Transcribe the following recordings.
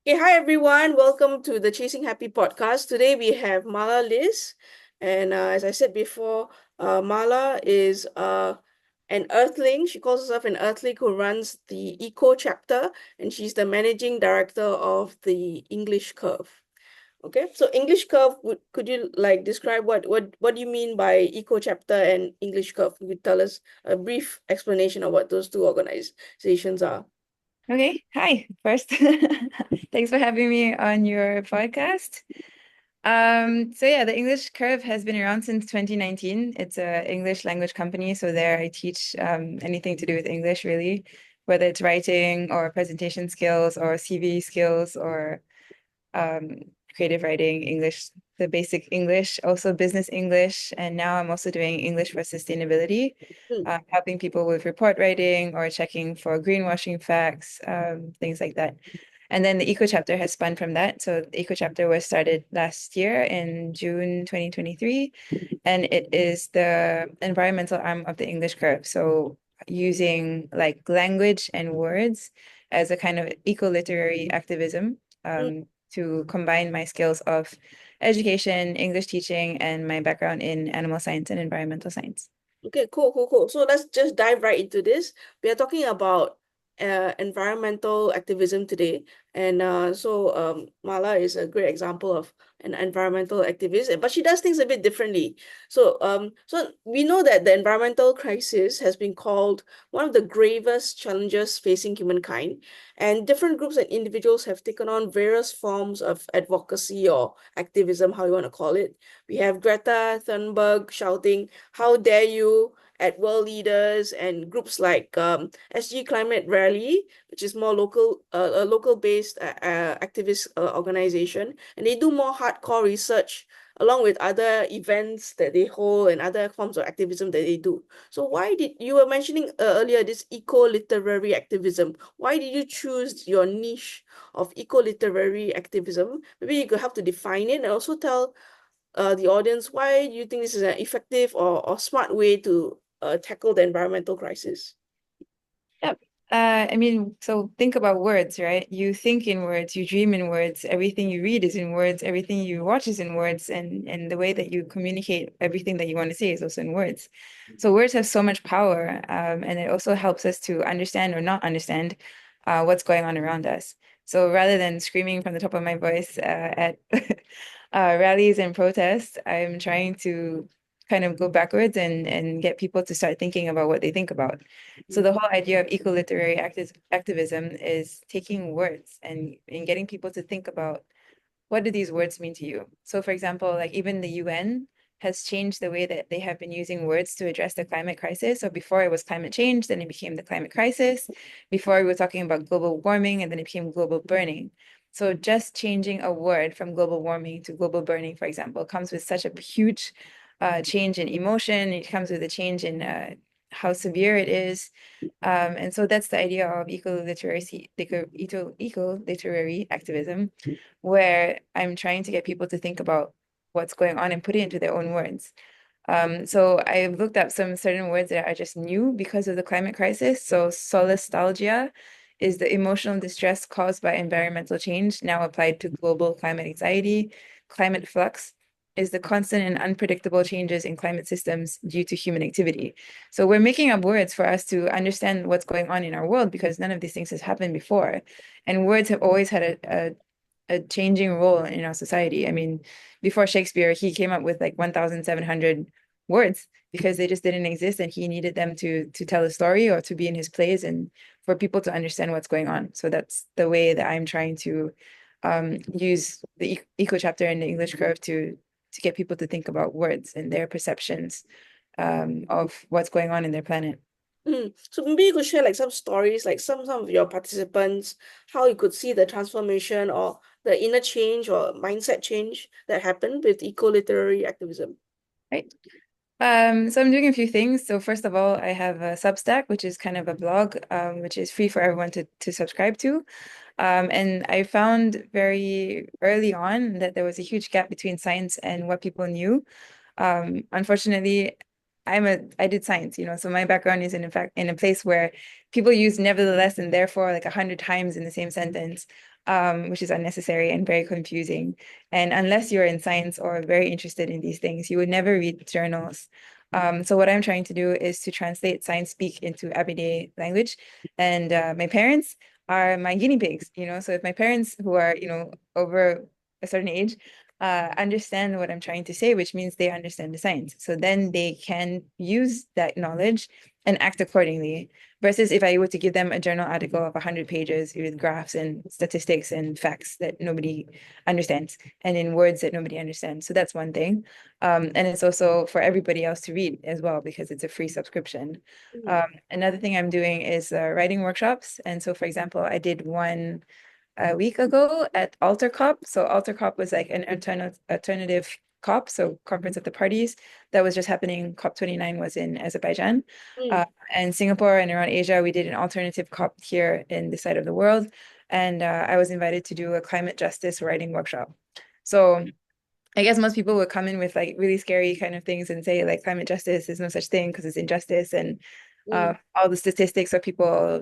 Okay, hi everyone. Welcome to the Chasing Happy podcast. Today we have Marla Lise, and as I said before, Marla is an Earthling. She calls herself an Earthling who runs the Eco chapter, and she's the managing director of the English Curve. Okay, so English Curve, could you like describe what do you mean by Eco chapter and English Curve? Could you tell us a brief explanation of what those two organizations are? Okay, hi. First, thanks for having me on your podcast. So yeah, the English Curve has been around since 2019. It's a English language company, so there I teach anything to do with English, really, whether it's writing or presentation skills or CV skills or um, creative writing, English, the basic English, also business English, and now I'm also doing English for sustainability, Hmm. helping people with report writing or checking for greenwashing facts, things like that. And then the Eco chapter has spun from that. So the Eco chapter was started last year in June 2023, and it is the environmental arm of the English Curve. So using like language and words as a kind of eco-literary activism, to combine my skills of education, English teaching, and my background in animal science and environmental science. Okay, cool. So let's just dive right into this. We are talking about environmental activism today. And Mala is a great example of an environmental activist, but she does things a bit differently. So we know that the environmental crisis has been called one of the gravest challenges facing humankind. And different groups and individuals have taken on various forms of advocacy or activism, how you want to call it. We have Greta Thunberg shouting, "How dare you!" at world leaders and groups like SG Climate Rally, which is more a local-based activist organization, and they do more hardcore research along with other events that they hold and other forms of activism that they do. So why did you were mentioning earlier this eco-literary activism? Why did you choose your niche of eco-literary activism? Maybe you could help to define it and also tell the audience, why do you think this is an effective or smart way to tackle the environmental crisis? Yep. I mean, so think about words, right? You think in words, you dream in words, everything you read is in words, everything you watch is in words, and the way that you communicate everything that you want to say is also in words. So words have so much power, and it also helps us to understand or not understand what's going on around us. So rather than screaming from the top of my voice at rallies and protests, I'm trying to kind of go backwards and get people to start thinking about what they think about. So the whole idea of eco-literary activism is taking words and getting people to think about what do these words mean to you. So for example, like even the UN has changed the way that they have been using words to address the climate crisis. So before it was climate change, then it became the climate crisis. Before we were talking about global warming, and then it became global burning. So just changing a word from global warming to global burning, for example, comes with such a huge change in emotion. It comes with a change in how severe it is. And so that's the idea of eco-literary activism, where I'm trying to get people to think about what's going on and put it into their own words. So I've looked up some certain words that are just new because of the climate crisis. So solastalgia is the emotional distress caused by environmental change, now applied to global climate anxiety. Climate flux is the constant and unpredictable changes in climate systems due to human activity. So we're making up words for us to understand what's going on in our world because none of these things has happened before. And words have always had a changing role in our society. I mean, before Shakespeare, he came up with like 1,700 words because they just didn't exist and he needed them to tell a story or to be in his plays and for people to understand what's going on. So that's the way that I'm trying to use the eco chapter in the English Curve to get people to think about words and their perceptions of what's going on in their planet. So maybe you could share like some stories, like some of your participants, how you could see the transformation or the inner change or mindset change that happened with eco-literary activism. Right. So I'm doing a few things. So first of all, I have a Substack, which is kind of a blog, which is free for everyone to subscribe to. And I found very early on that there was a huge gap between science and what people knew. Unfortunately, I did science, so my background is in fact in a place where people use nevertheless and therefore like 100 times in the same sentence, which is unnecessary and very confusing. And unless you're in science or very interested in these things, you would never read journals. So what I'm trying to do is to translate science speak into everyday language. And my parents are my guinea pigs, So if my parents who are, over a certain age, understand what I'm trying to say, which means they understand the science. So then they can use that knowledge and act accordingly. Versus if I were to give them a journal article of 100 pages with graphs and statistics and facts that nobody understands and in words that nobody understands. So that's one thing. And it's also for everybody else to read as well because it's a free subscription. Mm, Another thing I'm doing is writing workshops. And so, for example, I did one a week ago at Alter COP. So Alter COP was like an alternative COP, so Conference of the Parties, that was just happening. COP 29 was in Azerbaijan. mm, And Singapore and around Asia, we did an alternative COP here in this side of the world. And I was invited to do a climate justice writing workshop. So I guess most people would come in with like really scary kind of things and say like climate justice is no such thing because it's injustice and mm, all the statistics of people,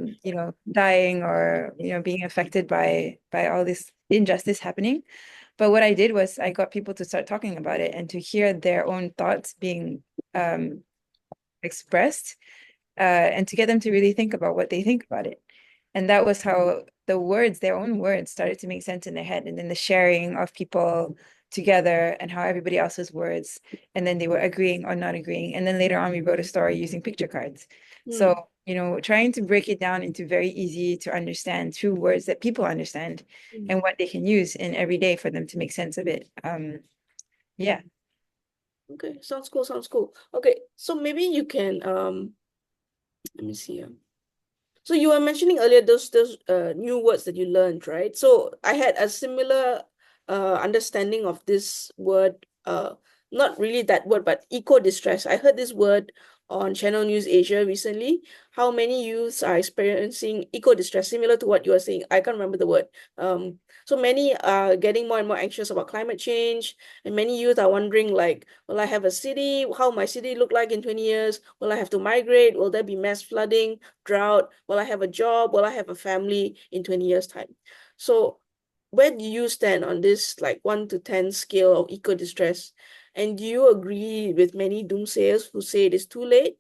dying or being affected by all this injustice happening. But what I did was I got people to start talking about it and to hear their own thoughts being um, expressed and to get them to really think about what they think about it. And that was how the words, their own words, started to make sense in their head. And then the sharing of people together and how everybody else's words, and then they were agreeing or not agreeing. And then later on, we wrote a story using picture cards. So, mm, trying to break it down into very easy to understand true words that people understand mm. and what they can use in every day for them to make sense of it. Yeah. Okay, sounds cool, sounds cool. Okay, so maybe you can let me see. So you were mentioning earlier those new words that you learned, right? So I had a similar understanding of this word, not really that word, but eco distress. I heard this word on Channel News Asia recently. How many youths are experiencing eco distress, similar to what you were saying. I can't remember the word. So many are getting more and more anxious about climate change, and many youth are wondering like, will I have a city? How my city look like in 20 years? Will I have to migrate? Will there be mass flooding? Drought? Will I have a job? Will I have a family in 20 years' time? So where do you stand on this like 1 to 10 scale of eco distress? And do you agree with many doomsayers who say it is too late?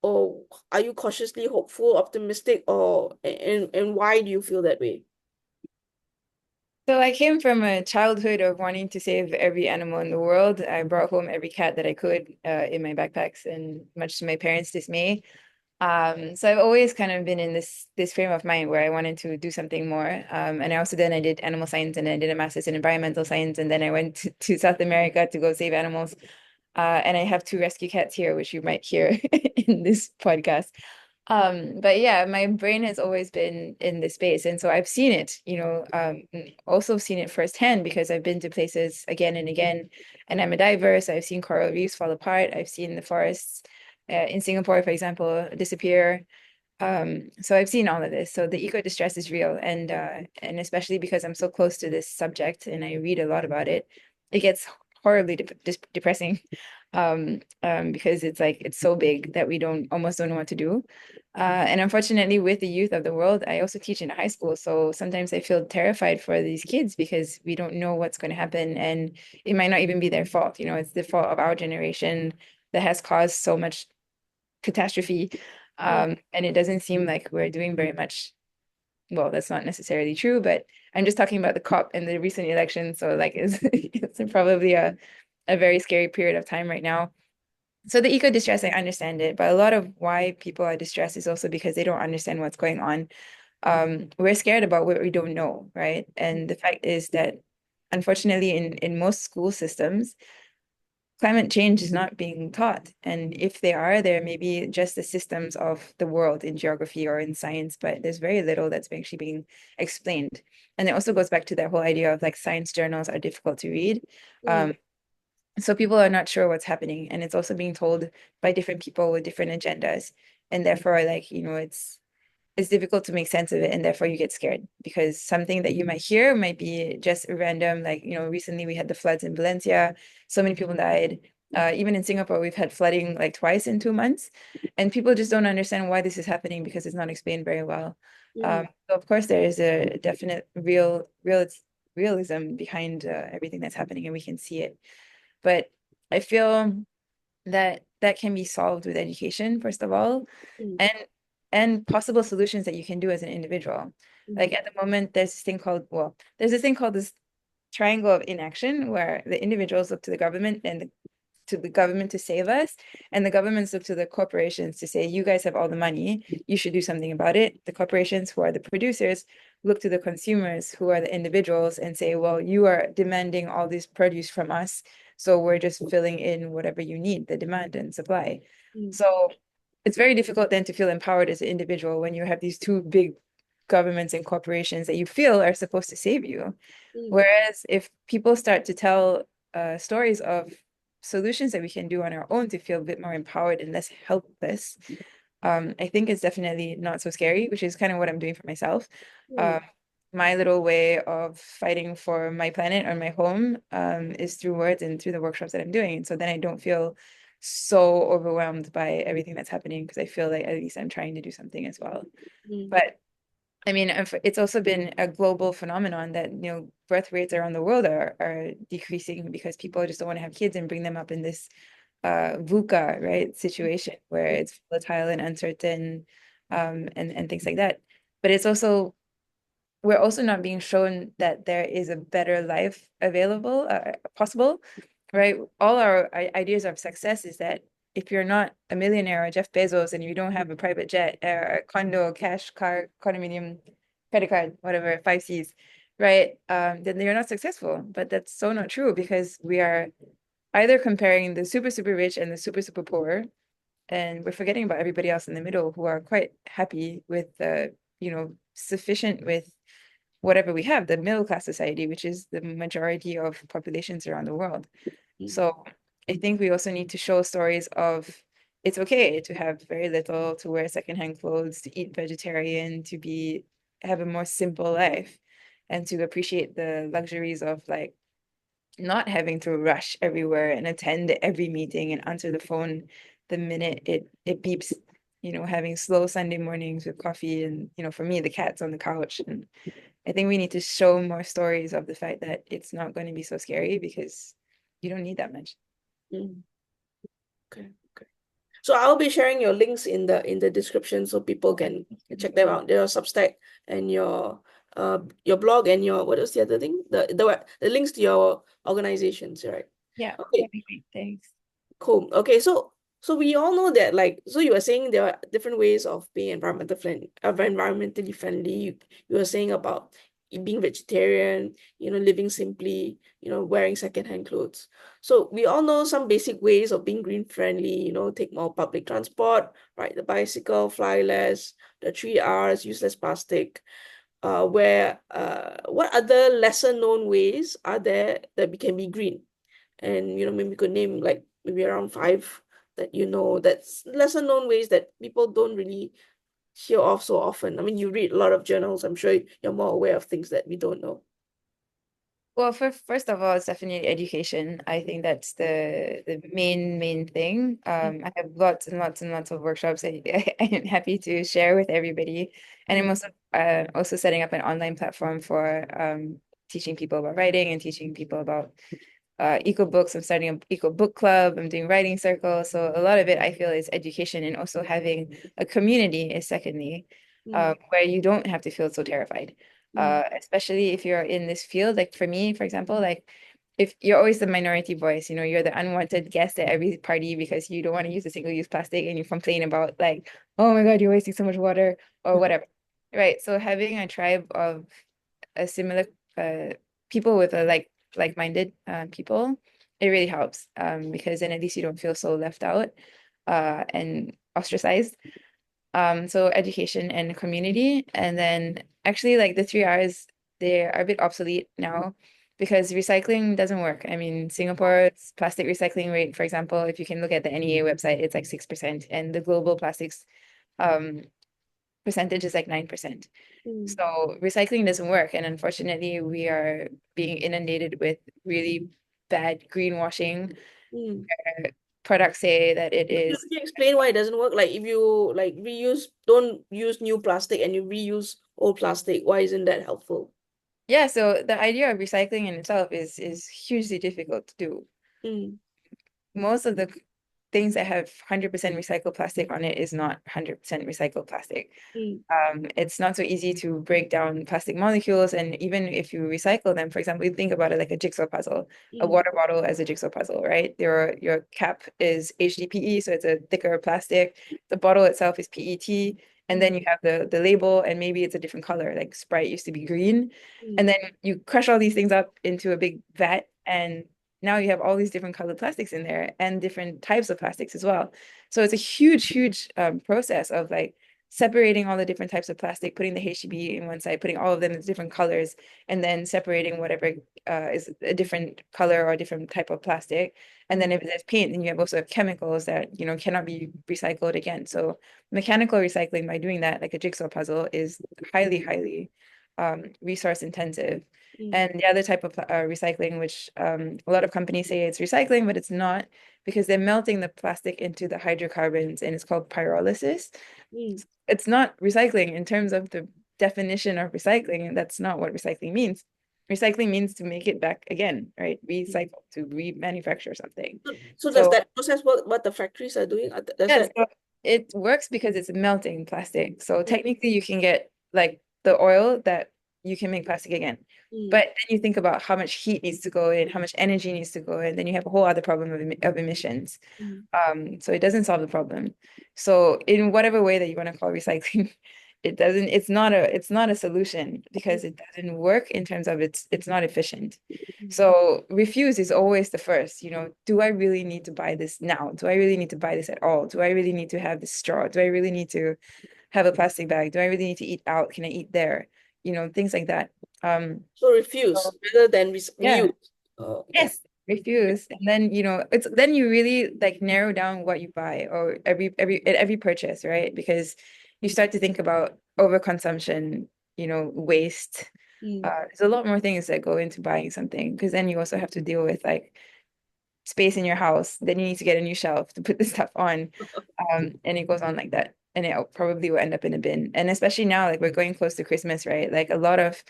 Or are you cautiously hopeful, optimistic, or and why do you feel that way? So I came from a childhood of wanting to save every animal in the world. I brought home every cat that I could in my backpacks, and much to my parents' dismay. So I've always kind of been in this frame of mind where I wanted to do something more. And I also then I did animal science and I did a master's in environmental science, and then I went to South America to go save animals. And I have two rescue cats here, which you might hear in this podcast. But yeah, my brain has always been in this space. And so I've seen it, also seen it firsthand because I've been to places again and again. And I'm a diver, so I've seen coral reefs fall apart. I've seen the forests in Singapore, for example, disappear. So I've seen all of this. So the eco distress is real, and especially because I'm so close to this subject and I read a lot about it, it gets horribly depressing. Because it's like it's so big that we don't almost don't know what to do. And unfortunately, with the youth of the world, I also teach in a high school, so sometimes I feel terrified for these kids because we don't know what's going to happen, and it might not even be their fault. It's the fault of our generation that has caused so much catastrophe. Mm, And it doesn't seem like we're doing very much. Well, that's not necessarily true, but I'm just talking about the COP and the recent election. So like it's probably a very scary period of time right now. So the eco distress, I understand it, but a lot of why people are distressed is also because they don't understand what's going on. We're scared about what we don't know, right? And the fact is that unfortunately in most school systems, climate change is not being taught. And if they are, there may be just the systems of the world in geography or in science, but there's very little that's actually being explained. And it also goes back to that whole idea of like science journals are difficult to read. mm, Um, so people are not sure what's happening. And it's also being told by different people with different agendas. And therefore, like, it's difficult to make sense of it, and therefore you get scared because something that you might hear might be just random. Like, recently we had the floods in Valencia, so many people died. Even in Singapore, we've had flooding like twice in 2 months, and people just don't understand why this is happening because it's not explained very well. Mm, So of course, there is a definite realism behind everything that's happening, and we can see it. But I feel that that can be solved with education, first of all, mm, and possible solutions that you can do as an individual. Like mm, at the moment, there's this thing called this triangle of inaction where the individuals look to the government and to the government to save us, and the governments look to the corporations to say, you guys have all the money, you should do something about it. The corporations, who are the producers, look to the consumers, who are the individuals, and say, well, you are demanding all this produce from us, so we're just filling in whatever you need, the demand and supply. mm, So it's very difficult then to feel empowered as an individual when you have these two big governments and corporations that you feel are supposed to save you. mm, Whereas if people start to tell stories of solutions that we can do on our own to feel a bit more empowered and less helpless, I think it's definitely not so scary, which is kind of what I'm doing for myself. mm, Um, my little way of fighting for my planet or my home is through words and through the workshops that I'm doing. And so then I don't feel so overwhelmed by everything that's happening because I feel like at least I'm trying to do something as well. mm, But I mean, it's also been a global phenomenon that, birth rates around the world are decreasing because people just don't want to have kids and bring them up in this VUCA, right, situation where mm, it's volatile and uncertain, and things like that. But it's also we're also not being shown that there is a better life available, possible, right? All our ideas of success is that if you're not a millionaire or Jeff Bezos and you don't have a private jet or a condo, cash, car, condominium, credit card, whatever, five C's, right? Then you're not successful. But that's so not true because we are either comparing the super, super rich and the super, super poor, and we're forgetting about everybody else in the middle who are quite happy with sufficient with whatever we have, the middle class society, which is the majority of populations around the world. mm, So I think we also need to show stories of it's okay to have very little, to wear secondhand clothes, to eat vegetarian, to have a more simple life, and to appreciate the luxuries of like not having to rush everywhere and attend every meeting and answer the phone the minute it beeps. Having slow Sunday mornings with coffee and, for me, the cat's on the couch. And I think we need to show more stories of the fact that it's not going to be so scary because you don't need that much. mm. Okay, okay. So I'll be sharing your links in the description so people can check them out. Your Substack and your blog and your what was the other thing? The links to your organizations, right? Yeah, Okay, that'd be great. Thanks. cool. Okay, so we all know that like so you were saying there are different ways of being environmentally friendly. You were saying about being vegetarian, living simply, wearing secondhand clothes. So we all know some basic ways of being green friendly, take more public transport, ride the bicycle, fly less, the 3 Rs, use less plastic. Where what other lesser known ways are there that we can be green? And maybe we could name like maybe around five that that's lesser known ways that people don't really hear of so often. I mean, you read a lot of journals. I'm sure you're more aware of things that we don't know. Well, first of all, it's definitely education. I think that's the main thing. I have lots and lots and lots of workshops I'm happy to share with everybody. And I'm Mm, also setting up an online platform for teaching people about writing and teaching people about eco books. I'm starting an eco book club. I'm doing writing circles. So a lot of it I feel is education, and also having a community is secondly, mm, where you don't have to feel so terrified. mm, Especially if you're in this field, like for me, for example, like if you're always the minority voice, you're the unwanted guest at every party because you don't want to use a single-use plastic and you complain about like, oh my God, you're wasting so much water or whatever. Right. So having a tribe of a similar uh people with a like-minded people, it really helps because then at least you don't feel so left out and ostracized. So education and community, and then actually like the 3 Rs, they are a bit obsolete now because recycling doesn't work. I mean, Singapore's plastic recycling rate, for example, if you can look at the NEA website, it's like 6%, and the global plastics um percentage is like 9%. mm, So recycling doesn't work. And unfortunately, we are being inundated with really bad greenwashing Mm. Products say that it Could is. you explain why it doesn't work? Like if you like reuse, don't use new plastic and you reuse old plastic, why isn't that helpful? Yeah, so the idea of recycling in itself is hugely difficult to do. Mm, Most of the things that have 100% recycled plastic on it is not 100% recycled plastic. mm, It's not so easy to break down plastic molecules. And even if you recycle them, for example, you think about it like a jigsaw puzzle, a mm, water bottle as a jigsaw puzzle, right? Your cap is HDPE, so it's a thicker plastic. The bottle itself is PET. And mm, then you have the label, and maybe it's a different color, like Sprite used to be green. And mm, then you crush all these things up into a big vat, and now you have all these different colored plastics in there and different types of plastics as well. So it's a huge process of like separating all the different types of plastic, putting the HDB in one side, putting all of them in different colors, and then separating whatever is a different color or a different type of plastic. And then mm, if there's paint, then you have also chemicals that, cannot be recycled again. So mechanical recycling, by doing that, like a jigsaw puzzle, is highly resource intensive. mm, And the other type of recycling, which a lot of companies say it's recycling, but it's not, because they're melting the plastic into the hydrocarbons, and it's called pyrolysis. mm, It's not recycling in terms of the definition of recycling, and that's not what recycling means. Recycling means to make it back again, right? mm. Recycle, to remanufacture something. So does So that process work what the factories are doing? Does yes, that so it works because it's melting plastic. So mm, technically you can get like the oil that you can make plastic again. mm, But then you think about how much heat needs to go in, how much energy needs to go in, then you have a whole other problem of emissions. mm, So it doesn't solve the problem. So in whatever way that you want to call recycling, it's not a solution, mm, because it doesn't work in terms of it's not efficient. mm, So refuse is always the first, do I really need to buy this now? Do I really need to buy this at all? Do I really need to have this straw? Do I really need to have a plastic bag? Do I really need to eat out? Can I eat there? Things like that. so refuse So rather than yeah. reuse. Oh, okay. Yes, refuse. And then, it's then you really like narrow down what you buy, or every purchase, right? Because you start to think about overconsumption, waste. Mm, There's a lot more things that go into buying something, because then you also have to deal with like space in your house. Then you need to get a new shelf to put the stuff on. And it goes on like that. And it probably will end up in a bin. And especially now, like we're going close to Christmas, right? Like a lot of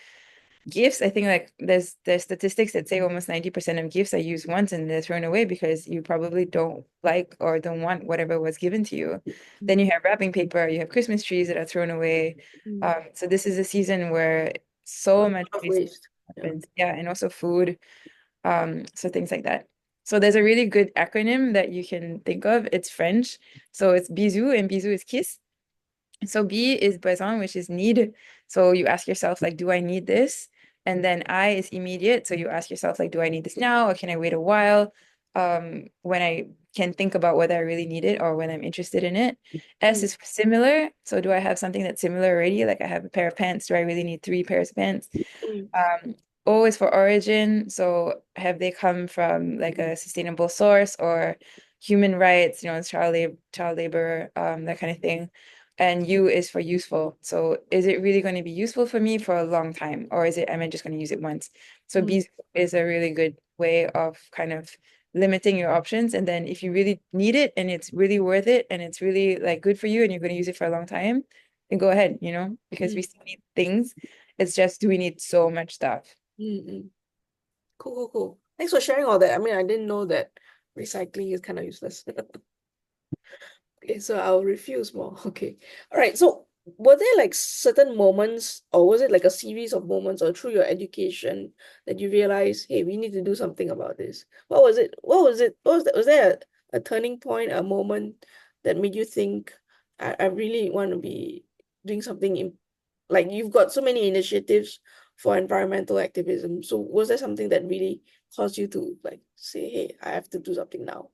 gifts, I think like there's statistics that say almost 90% of gifts are used once and they're thrown away because you probably don't like or don't want whatever was given to you. Then mm, you have wrapping paper, you have Christmas trees that are thrown away. mm. So this is a season where A so lot much of waste waste. Yeah. happens. Yeah, and also food. So things like that. So there's a really good acronym that you can think of. It's French. So it's bisou, and bisou is kiss. So B is besoin, which is need. So you ask yourself, like, do I need this? And then I is immediate. So you ask yourself, like, do I need this now, or can I wait a while? When I can think about whether I really need it or when I'm interested in it. S Mm, is similar. So do I have something that's similar already? Like I have a pair of pants. Do I really need three pairs of pants? mm, Um, O is for origin. So have they come from like a sustainable source or human rights, child labor, that kind of thing. And U is for useful. So is it really going to be useful for me for a long time, or am I just going to use it once? So mm, B is a really good way of kind of limiting your options. And then if you really need it and it's really worth it and it's really like good for you and you're going to use it for a long time, then go ahead, because mm, we still need things. It's just, do we need so much stuff? mm, mm. Cool, cool, cool. Thanks for sharing all that. I mean, I didn't know that recycling is kind of useless. Okay, so I'll refuse more. Okay. All right. So were there like certain moments, or was it like a series of moments, or through your education that you realized, hey, we need to do something about this? What was it? What was it? What was that? Was there a turning point, a moment that made you think, I really want to be doing something like you've got so many initiatives for environmental activism. So was there something that really caused you to like say, hey, I have to do something now?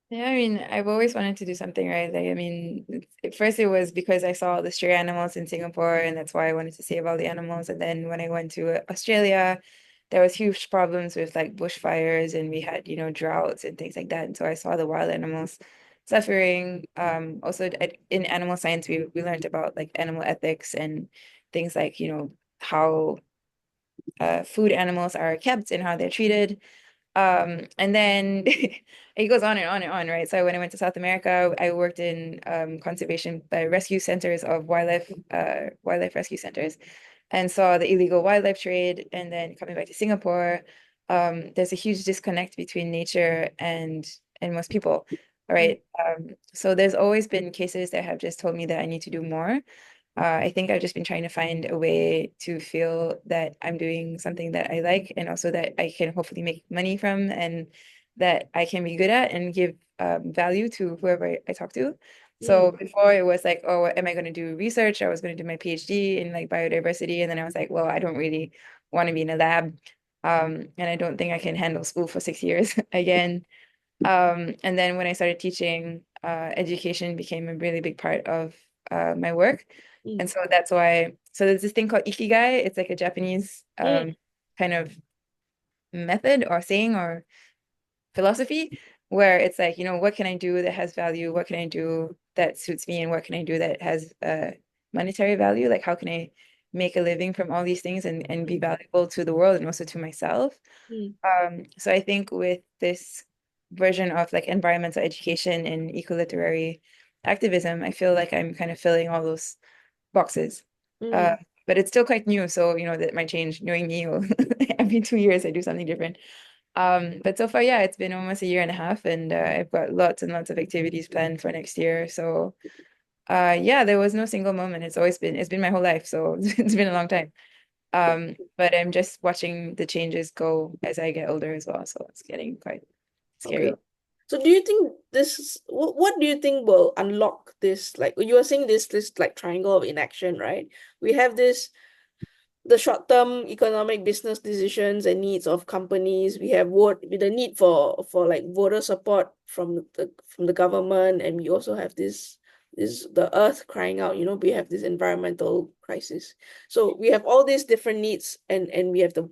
Yeah, I mean, I've always wanted to do something, right? Like, I mean, at first it was because I saw all the stray animals in Singapore, and that's why I wanted to save all the animals. And then when I went to Australia, there was huge problems with like bushfires, and we had, droughts and things like that. And so I saw the wild animals suffering. Also in animal science, we learned about like animal ethics and things like, how food animals are kept and how they're treated. And then it goes on and on and on, right? So when I went to South America, I worked in conservation rescue centers of wildlife rescue centers, and saw the illegal wildlife trade. And then coming back to Singapore, there's a huge disconnect between nature and most people, Mm, right? So there's always been cases that have just told me that I need to do more. I think I've just been trying to find a way to feel that I'm doing something that I like and also that I can hopefully make money from and that I can be good at and give value to whoever I talk to. mm, So before it was like, oh, am I going to do research? I was going to do my PhD in like biodiversity. And then I was like, well, I don't really want to be in a lab. And I don't think I can handle school for 6 years again. And then when I started teaching, education became a really big part of my work. mm, And so that's why, so there's this thing called ikigai. It's like a Japanese mm, kind of method or saying or philosophy where it's like, what can I do that has value? What can I do that suits me? And what can I do that has monetary value? Like, how can I make a living from all these things and be valuable to the world and also to myself? mm. So I think with this version of like environmental education and eco-literary activism, I feel like I'm kind of filling all those boxes. Uh, Mm. but it's still quite new, so that might change. Knowing me, every 2 years I do something different. But so far, yeah, it's been almost a year and a half, and I've got lots and lots of activities planned for next year. So, yeah, there was no single moment. It's been my whole life, so it's been a long time. But I'm just watching the changes go as I get older as well. So it's getting quite Okay. scary. So do you think what do you think will unlock this? Like you were saying this like triangle of inaction, right? We have this the short-term economic business decisions and needs of companies. We have with the need for like voter support from the government, and we also have this the earth crying out. We have this environmental crisis. So we have all these different needs, and we have the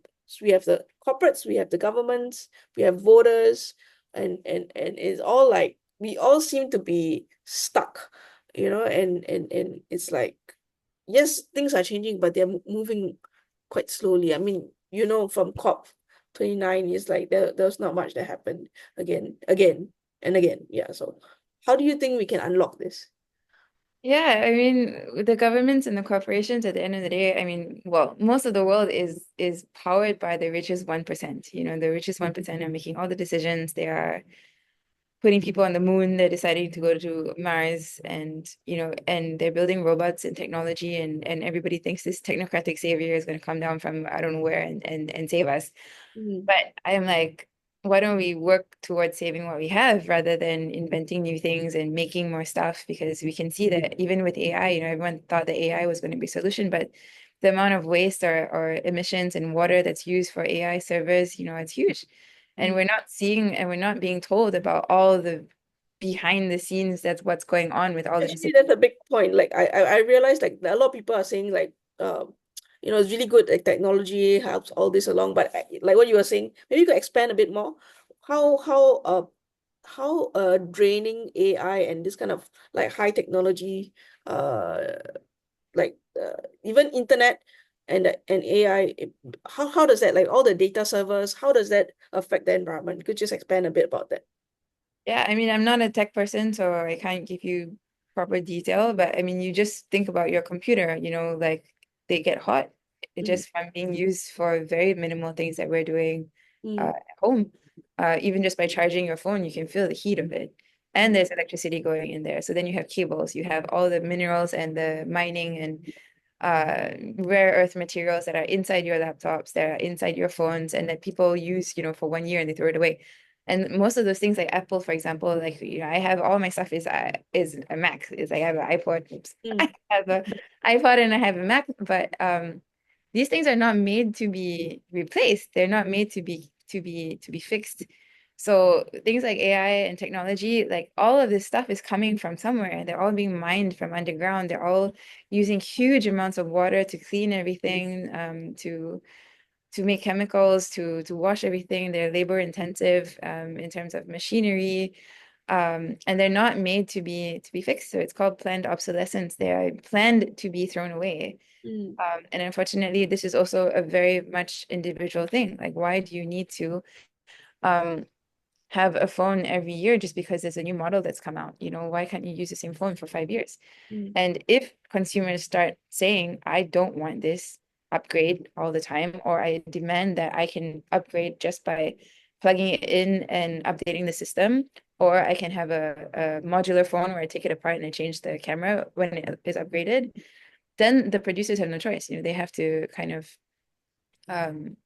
corporates, we have the governments, we have voters, and it's all like we all seem to be stuck, and it's like yes, things are changing, but they're moving quite slowly. I mean, from COP 29, it's like there was not much that happened again, and again. Yeah. So how do you think we can unlock this? Yeah, I mean, the governments and the corporations at the end of the day, I mean, well, most of the world is powered by the richest 1%. The richest 1% are making all the decisions. They are putting people on the moon. They're deciding to go to Mars, and they're building robots and technology, and everybody thinks this technocratic savior is going to come down from I don't know where and save us. Mm, But I'm like, why don't we work towards saving what we have rather than inventing new things and making more stuff? Because we can see that even with AI, everyone thought that AI was going to be a solution, but the amount of waste or emissions and water that's used for AI servers, it's huge. And mm. we're not seeing and we're not being told about all the behind the scenes that's what's going on with all the Actually, decisions. that's a big point. Like I realized like a lot of people are saying like it's really good like technology helps all this along, but like what you were saying, maybe you could expand a bit more. How draining AI and this kind of like high technology uh like even internet and AI, how does that, like all the data servers, how does that affect the environment? Could you just expand a bit about that? Yeah, I mean, I'm not a tech person, so I can't give you proper detail, but I mean, you just think about your computer, like they get hot Mm, just from being used for very minimal things that we're doing mm, at home. Even just by charging your phone, you can feel the heat of it. And mm, there's electricity going in there. So then you have cables, you have all the minerals and the mining and rare earth materials that are inside your laptops, that are inside your phones, and that people use, for 1 year and they throw it away. And most of those things, like Apple, for example, like I have all my stuff is a Mac. It's like I have an iPod, oops. mm, I have a iPod and I have a Mac, but these things are not made to be replaced. They're not made to be fixed. So things like AI and technology, like all of this stuff is coming from somewhere. They're all being mined from underground. They're all using huge amounts of water to clean everything, to make chemicals, to wash everything. They're labor intensive, in terms of machinery, and they're not made to be fixed. So it's called planned obsolescence. They are planned to be thrown away. mm, And unfortunately, this is also a very much individual thing. Like, why do you need to have a phone every year just because there's a new model that's come out. You know, why can't you use the same phone for 5 years? Mm, And if consumers start saying, I don't want this upgrade all the time, or I demand that I can upgrade just by plugging it in and updating the system, or I can have a modular phone where I take it apart and I change the camera when it is upgraded, then the producers have no choice. You know, they have to kind of um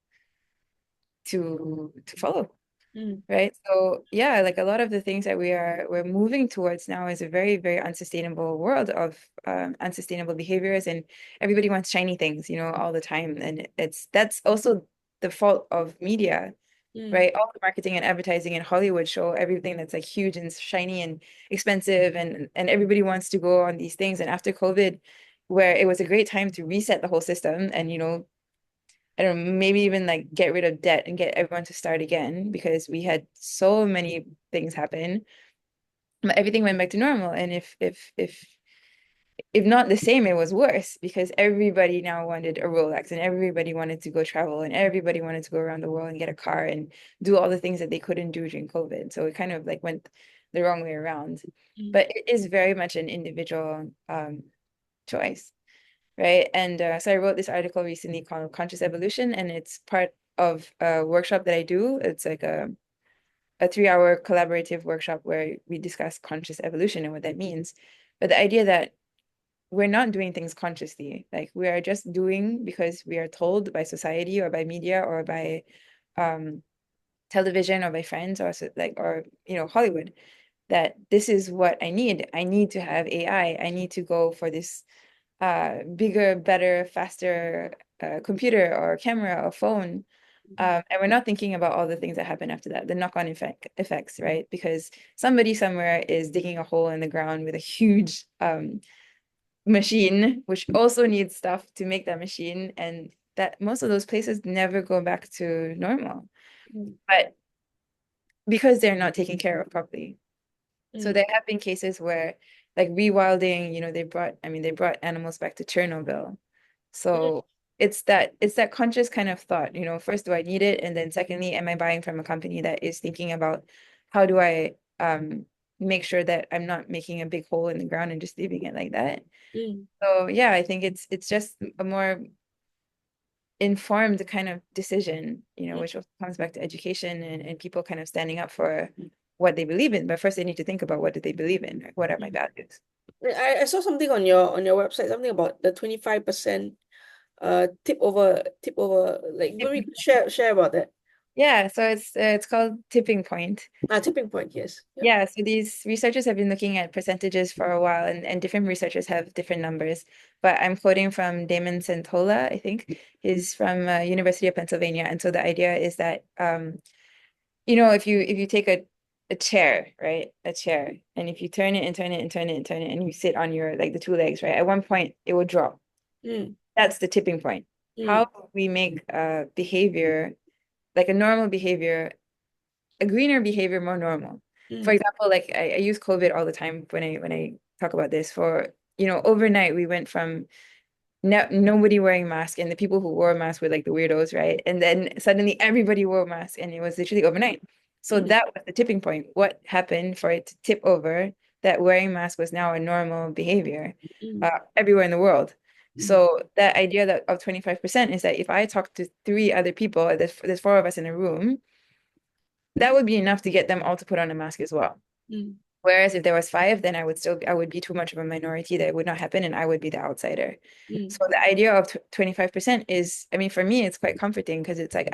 to follow. mm, Right. So yeah, like a lot of the things that we're moving towards now is a very, very unsustainable world of unsustainable behaviors, and everybody wants shiny things, you know, all the time. And that's also the fault of media, mm, right? All the marketing and advertising in Hollywood show everything that's like huge and shiny and expensive, and everybody wants to go on these things. And after COVID, where it was a great time to reset the whole system and, you know, I don't know, maybe even like get rid of debt and get everyone to start again because we had so many things happen. But everything went back to normal. And if not the same, it was worse because everybody now wanted a Rolex and everybody wanted to go travel and everybody wanted to go around the world and get a car and do all the things that they couldn't do during COVID. So it kind of like went the wrong way around. mm, But it is very much an individual choice. Right. And so I wrote this article recently called Conscious Evolution, and it's part of a workshop that I do. It's like a 3 hour collaborative workshop where we discuss conscious evolution and what that means. But the idea that we're not doing things consciously, like we are just doing because we are told by society or by media or by um, television or by friends or like or you know Hollywood that this is what I need. I need to have AI. I need to go for this bigger, better, faster computer or camera or phone. And we're not thinking about all the things that happen after that, the knock-on effects, right? Because somebody somewhere is digging a hole in the ground with a huge machine, which also needs stuff to make that machine, and that most of those places never go back to normal. mm, But because they're not taken care of properly. So mm, there have been cases where like rewilding, you know, they brought animals back to Chernobyl. mm, So it's that conscious kind of thought, you know, first, do I need it? And then secondly, am I buying from a company that is thinking about how do I make sure that I'm not making a big hole in the ground and just leaving it like that? mm, So yeah, I think it's just a more informed kind of decision, you know, mm, which also comes back to education and people kind of standing up for what they believe in. But first they need to think about what do they believe in? Like, what are my mm. values? I saw something on your website, something about the 25% tip over, like maybe share about that. Yeah, so it's called tipping point. Tipping point, yes. Yeah. Yeah, so these researchers have been looking at percentages for a while, and different researchers have different numbers. But I'm quoting from Damon Santola, I think. He's from University of Pennsylvania. And so the idea is that you know, if you take a chair, right? A chair, and if you turn it and turn it and turn it and turn it, and you sit on your like the two legs, right? At one point it will drop. Mm, That's the tipping point. How mm, we make behavior, like a normal behavior, a greener behavior more normal. For mm, example, like I use COVID all the time when I talk about this. For, you know, overnight we went from nobody wearing masks, and the people who wore masks were like the weirdos, right? And then suddenly everybody wore masks, and it was literally overnight. So mm, that was the tipping point. What happened for it to tip over that wearing masks was now a normal behavior mm, everywhere in the world? mm, So that idea that of 25% is that if I talk to three other people, there's four of us in a room, that would be enough to get them all to put on a mask as well. mm, Whereas if there was five, then I would be too much of a minority that it would not happen and I would be the outsider. mm, So the idea of 25% is, I mean, for me, it's quite comforting because it's like,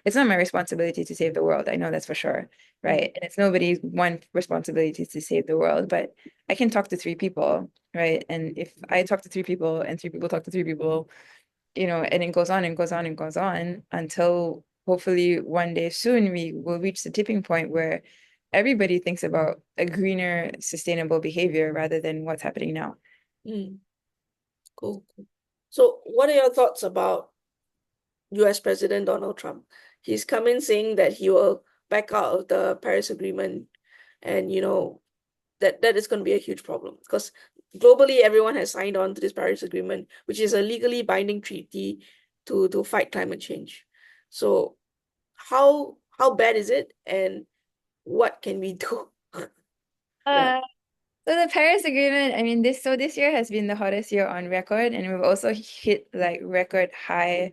it's not my responsibility to save the world. I know that's for sure. mm, Right. And it's nobody's one responsibility to save the world, but I can talk to three people. Right. And if I talk to three people and three people talk to three people, you know, and it goes on and goes on and goes on until hopefully one day soon we will reach the tipping point where everybody thinks about a greener, sustainable behavior rather than what's happening now. mm. Cool, cool. So, what are your thoughts about US President Donald Trump? He's come in saying that he will back out of the Paris Agreement, and that is going to be a huge problem because globally everyone has signed on to this Paris Agreement, which is a legally binding treaty to fight climate change. So, how how bad is it and what can we do? Yeah. Uh, so the Paris Agreement, I mean, this year has been the hottest year on record, and we've also hit like record high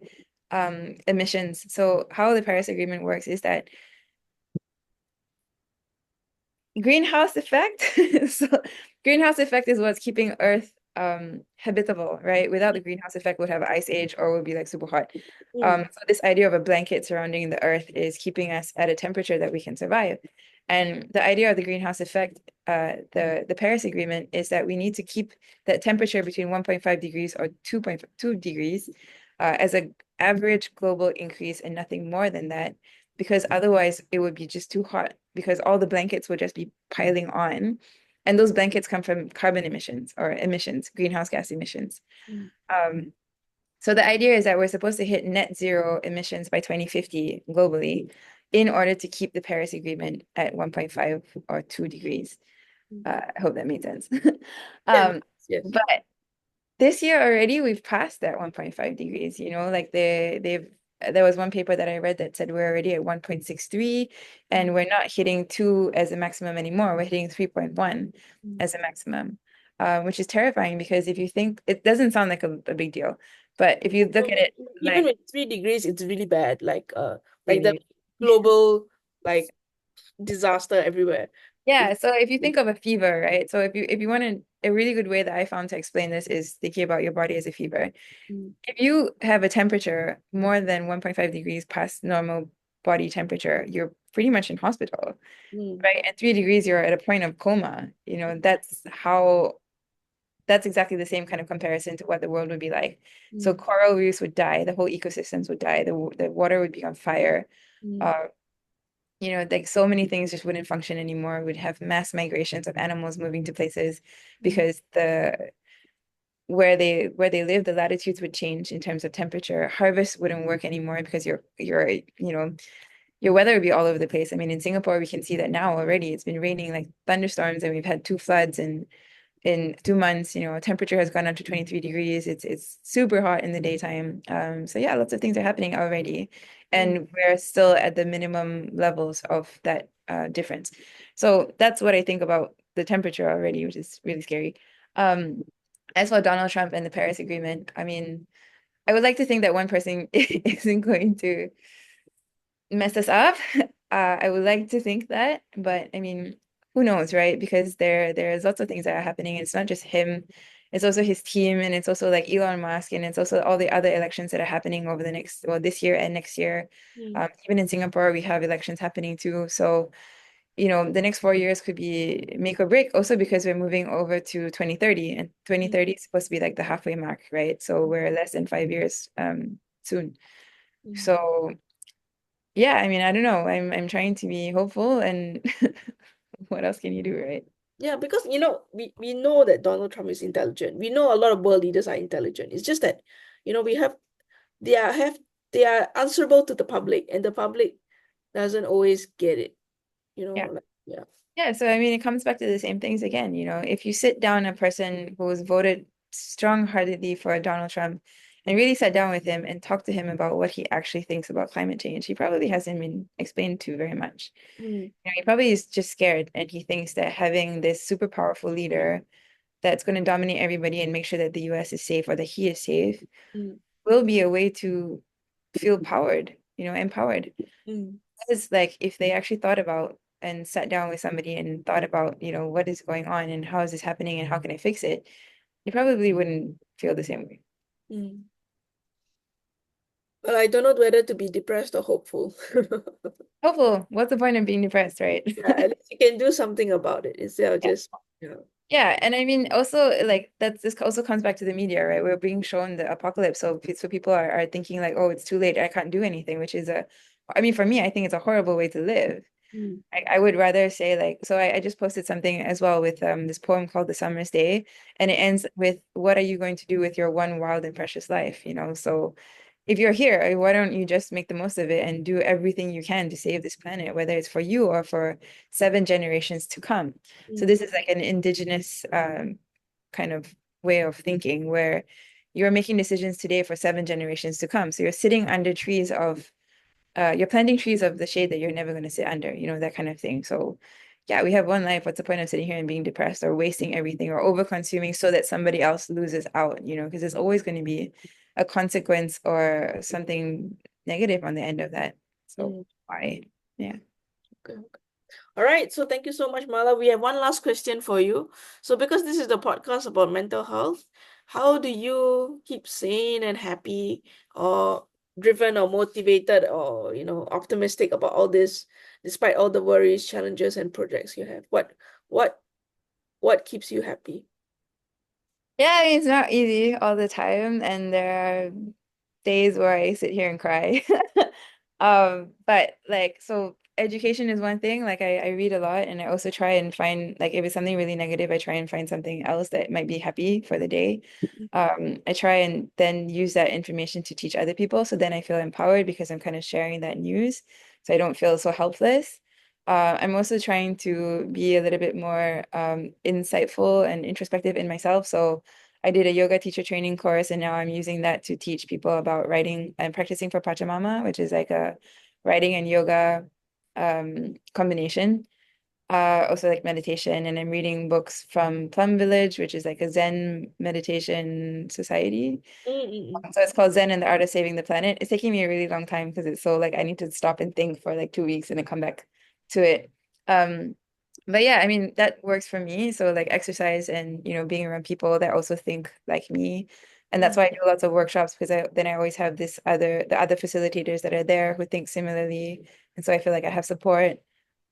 emissions. So how the Paris Agreement works is that greenhouse effect. So greenhouse effect is what's keeping Earth habitable, right? Without the greenhouse effect, we'd have ice age or would be like super hot. Mm, So this idea of a blanket surrounding the Earth is keeping us at a temperature that we can survive. And the idea of the greenhouse effect, the Paris Agreement, is that we need to keep that temperature between 1.5 degrees or 2.2 degrees as an average global increase and nothing more than that, because otherwise it would be just too hot because all the blankets would just be piling on. And those blankets come from carbon emissions or emissions, greenhouse gas emissions. mm, Um, so the idea is that we're supposed to hit net zero emissions by 2050 globally in order to keep the Paris Agreement at 1.5 or 2 degrees. mm. I hope that made sense. Yeah, Um, yes. but this year already we've passed that 1.5 degrees, like there was one paper that I read that said we're already at 1.63 Mm, and we're not hitting 2 as a maximum anymore. We're hitting 3.1 mm. as a maximum, which is terrifying because if you think it doesn't sound like a big deal, but if you look at So it even like with 3 degrees, it's really bad. Like the really, global like disaster everywhere. It's, yeah. So if you think of a fever, right? So if you want a really good way that I found to explain this is thinking about your body as a fever. mm, If you have a temperature more than 1.5 degrees past normal body temperature, you're pretty much in hospital, mm, right? At 3 degrees, you're at a point of coma. That's exactly the same kind of comparison to what the world would be like. So mm, coral reefs would die, the whole ecosystems would die, the water would be on fire. mm, Uh, like so many things just wouldn't function anymore. We'd have mass migrations of animals moving to places mm, because where they live, the latitudes would change in terms of temperature. Harvest wouldn't work anymore because your weather would be all over the place. I mean, in Singapore, we can see that now already. It's been raining like thunderstorms, and we've had 2 floods in 2 months. Temperature has gone up to 23 degrees. It's super hot in the daytime. So yeah, lots of things are happening already, mm, and we're still at the minimum levels of that difference. So that's what I think about the temperature already, which is really scary. Um, as for Donald Trump and the Paris Agreement, I mean, I would like to think that one person isn't going to mess us up. I would like to think that, but I mean, who knows, right? Because there's lots of things that are happening. It's not just him, it's also his team, and it's also like Elon Musk, and it's also all the other elections that are happening over this year and next year. mm, Even in Singapore, we have elections happening too. So, the next 4 years could be make or break, also because we're moving over to 2030, and mm, 2030 is supposed to be like the halfway mark, right? So we're less than 5 years soon. mm. So yeah, I mean, I don't know. I'm trying to be hopeful and what else can you do, right? Yeah, because we know that Donald Trump is intelligent. We know a lot of world leaders are intelligent. It's just that, we have they are answerable to the public, and the public doesn't always get it. Yeah. Yeah. Yeah, so I mean, it comes back to the same things again. If you sit down a person who was voted strong-heartedly for Donald Trump and really sat down with him and talked to him about what he actually thinks about climate change, he probably hasn't been explained to very much. Mm, He probably is just scared and he thinks that having this super powerful leader that's going to dominate everybody and make sure that the US is safe or that he is safe mm, will be a way to feel powered, empowered. mm, Because like if they actually thought about and sat down with somebody and thought about, what is going on and how is this happening and how can I fix it, they probably wouldn't feel the same way. mm. Well, I don't know whether to be depressed or hopeful. Hopeful, what's the point of being depressed, right? Yeah, at least you can do something about it instead of Yeah. just, Yeah, and I mean also like this also comes back to the media, right? We're being shown the apocalypse, so people are thinking like, oh, it's too late, I can't do anything, which is I mean, for me, I think it's a horrible way to live. Mm, I would rather say like, so I just posted something as well with this poem called The Summer's Day, and it ends with, what are you going to do with your one wild and precious life? So if you're here, why don't you just make the most of it and do everything you can to save this planet, whether it's for you or for 7 generations to come. So mm, this is like an indigenous kind of way of thinking where you're making decisions today for 7 generations to come. So you're sitting under trees of you're planting trees of the shade that you're never going to sit under, that kind of thing. So yeah, we have one life. What's the point of sitting here and being depressed or wasting everything or over consuming so that somebody else loses out, because there's always going to be a consequence or something negative on the end of that. So Mm, why? Yeah. okay. All right, so thank you so much, Marla. We have one last question for you. So, because this is the podcast about mental health, how do you keep sane and happy, or driven or motivated, or optimistic about all this, despite all the worries, challenges, and projects you have? What what keeps you happy? Yeah, I mean, it's not easy all the time, and there are days where I sit here and cry. But like, so education is one thing. Like, I read a lot, and I also try and find, like, if it's something really negative, I try and find something else that might be happy for the day. I try and then use that information to teach other people. So then I feel empowered because I'm kind of sharing that news, so I don't feel so helpless. I'm also trying to be a little bit more insightful and introspective in myself. So I did a yoga teacher training course, and now I'm using that to teach people about writing and practicing for Pachamama, which is like a writing and yoga combination. Also like meditation, and I'm reading books from Plum Village, which is like a Zen meditation society. Mm-mm. So it's called Zen and the Art of Saving the Planet. It's taking me a really long time because it's so like I need to stop and think for like 2 weeks and then come back to it. Um, but yeah, I mean that works for me. So like exercise and being around people that also think like me. And that's Mm, why I do lots of workshops because I always have the other facilitators that are there who think similarly. And so I feel like I have support.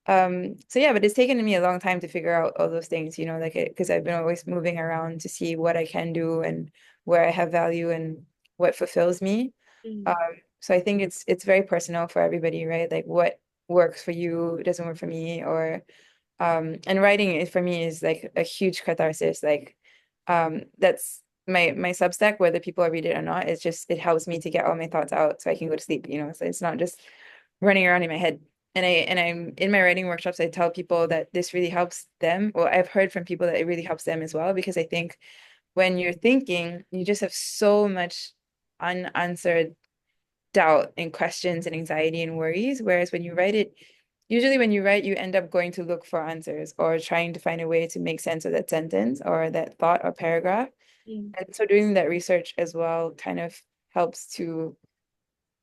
So yeah, but it's taken me a long time to figure out all those things, like because I've been always moving around to see what I can do and where I have value and what fulfills me. Um, mm, so I think it's very personal for everybody, right? Like what works for you doesn't work for me, or and writing for me is like a huge catharsis. Like that's my Substack, whether people read it or not. It's just it helps me to get all my thoughts out so I can go to sleep, So it's not just running around in my head. And I'm in my writing workshops, I tell people that this really helps them. Well, I've heard from people that it really helps them as well, because I think when you're thinking, you just have so much unanswered doubt and questions and anxiety and worries. Whereas when you write it, usually when you write, you end up going to look for answers or trying to find a way to make sense of that sentence or that thought or paragraph. mm, And so doing that research as well kind of helps to,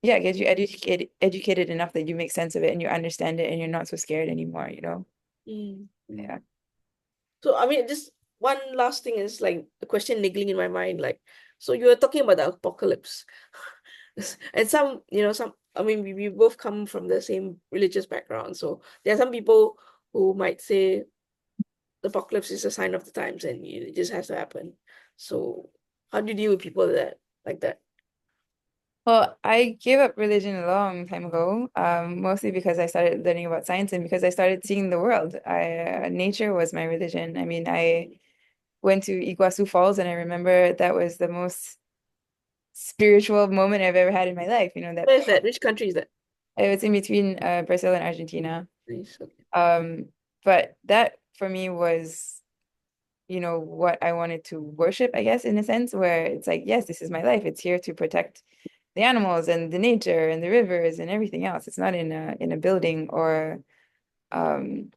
yeah, get you educated enough that you make sense of it and you understand it and you're not so scared anymore. mm. Yeah. So, I mean, just one last thing is like the question niggling in my mind, like, so you were talking about the apocalypse. And I mean, we both come from the same religious background. So there are some people who might say the apocalypse is a sign of the times and it just has to happen. So how do you deal with people like that? Well, I gave up religion a long time ago, mostly because I started learning about science and because I started seeing the world. Nature was my religion. I mean, I went to Iguazu Falls and I remember that was the most spiritual moment I've ever had in my life. Where is that? Which country is that? It was in between Brazil and Argentina. Nice. Okay. Um, but that for me was, what I wanted to worship, I guess, in a sense, where it's like, yes, this is my life. It's here to protect the animals and the nature and the rivers and everything else. It's not in a building or um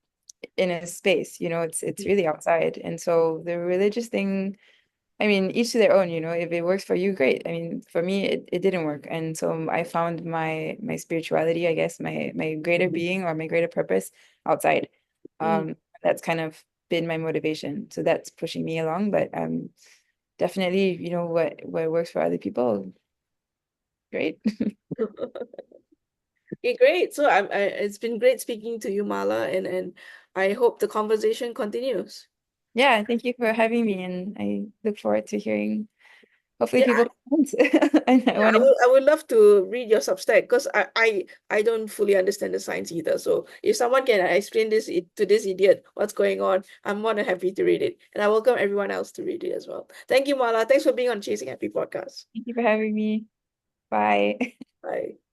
in a space, it's really outside. And so the religious thing, I mean, each to their own, if it works for you, great. I mean, for me, it didn't work. And so I found my spirituality, I guess, my greater being or my greater purpose outside. Mm. That's kind of been my motivation. So that's pushing me along. But definitely, what works for other people, great. Okay, great. So it's been great speaking to you, Marla, and I hope the conversation continues. Yeah, thank you for having me. And I look forward to hearing hopefully Yeah, people comments. And I yeah, want to I would love to read your Substack because I don't fully understand the science either. So if someone can explain this to this idiot what's going on, I'm more than happy to read it. And I welcome everyone else to read it as well. Thank you, Marla. Thanks for being on Chasing Happy Podcast. thank you for having me. Bye. Bye.